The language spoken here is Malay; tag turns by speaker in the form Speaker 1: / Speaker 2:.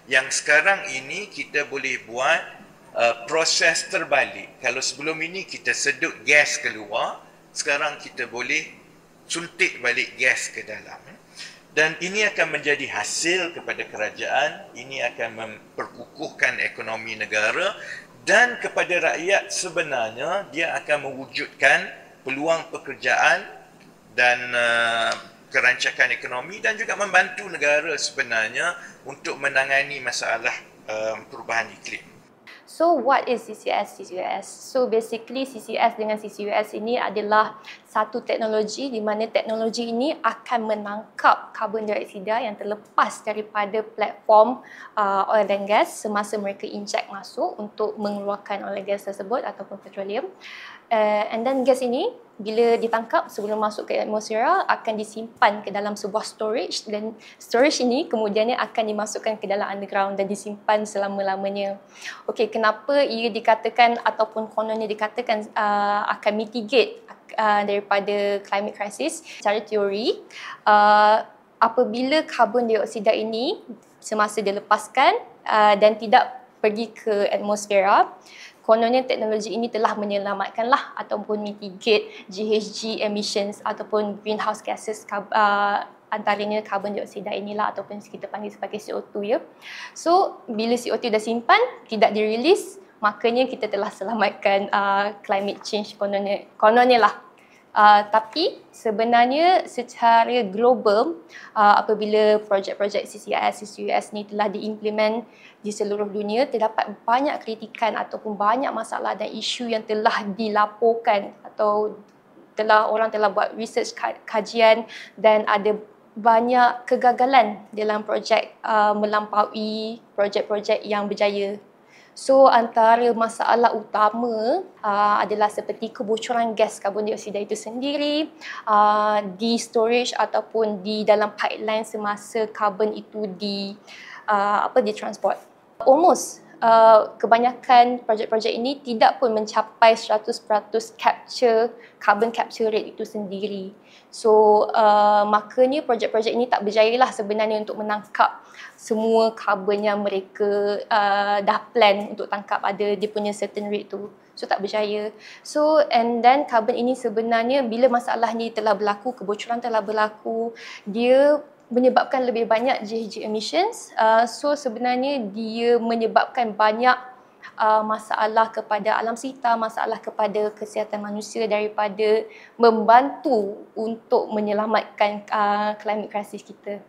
Speaker 1: Yang sekarang ini kita boleh buat proses terbalik. Kalau sebelum ini kita sedut gas keluar, sekarang kita boleh suntik balik gas ke dalam. Dan ini akan menjadi hasil kepada kerajaan, ini akan memperkukuhkan ekonomi negara, dan kepada rakyat sebenarnya dia akan mewujudkan peluang pekerjaan dan kerancakan ekonomi, dan juga membantu negara sebenarnya untuk menangani masalah perubahan iklim.
Speaker 2: So what is CCS? CCUS? So basically CCS dengan CCUS ini adalah satu teknologi di mana teknologi ini akan menangkap karbon dioksida yang terlepas daripada platform oil dan gas semasa mereka inject masuk untuk mengeluarkan oil dan gas tersebut ataupun petroleum. And then gas ini bila ditangkap sebelum masuk ke atmosfera akan disimpan ke dalam sebuah storage, dan storage ini kemudiannya akan dimasukkan ke dalam underground dan disimpan selama-lamanya. Okey, kenapa ia dikatakan ataupun kononnya dikatakan akan mitigate daripada climate crisis? Secara teori, apabila karbon dioksida ini semasa dilepaskan dan tidak pergi ke atmosfera, kononnya teknologi ini telah menyelamatkanlah ataupun mitigate GHG emissions ataupun greenhouse gases, antaranya karbon dioksida inilah ataupun kita panggil sebagai CO2 ya. So bila CO2 dah simpan tidak dirilis, makanya kita telah selamatkan climate change kononnya lah. Tapi sebenarnya secara global apabila projek-projek CCUS ni telah diimplement di seluruh dunia, terdapat banyak kritikan ataupun banyak masalah dan isu yang telah dilaporkan atau orang telah buat research kajian, dan ada banyak kegagalan dalam projek melampaui projek-projek yang berjaya. So antara masalah utama adalah seperti kebocoran gas karbon dioksida itu sendiri di storage ataupun di dalam pipeline semasa karbon itu ditransport. Almost kebanyakan projek-projek ini tidak pun mencapai 100% carbon capture rate itu sendiri. So makanya projek-projek ini tak berjayalah sebenarnya untuk menangkap semua karbon yang mereka dah plan untuk tangkap, ada dia punya certain rate tu. So tak berjaya. So and then karbon ini sebenarnya bila masalah ni telah berlaku, kebocoran telah berlaku, dia menyebabkan lebih banyak GHG emissions. So sebenarnya dia menyebabkan banyak masalah kepada alam sekitar, masalah kepada kesihatan manusia daripada membantu untuk menyelamatkan climate crisis kita.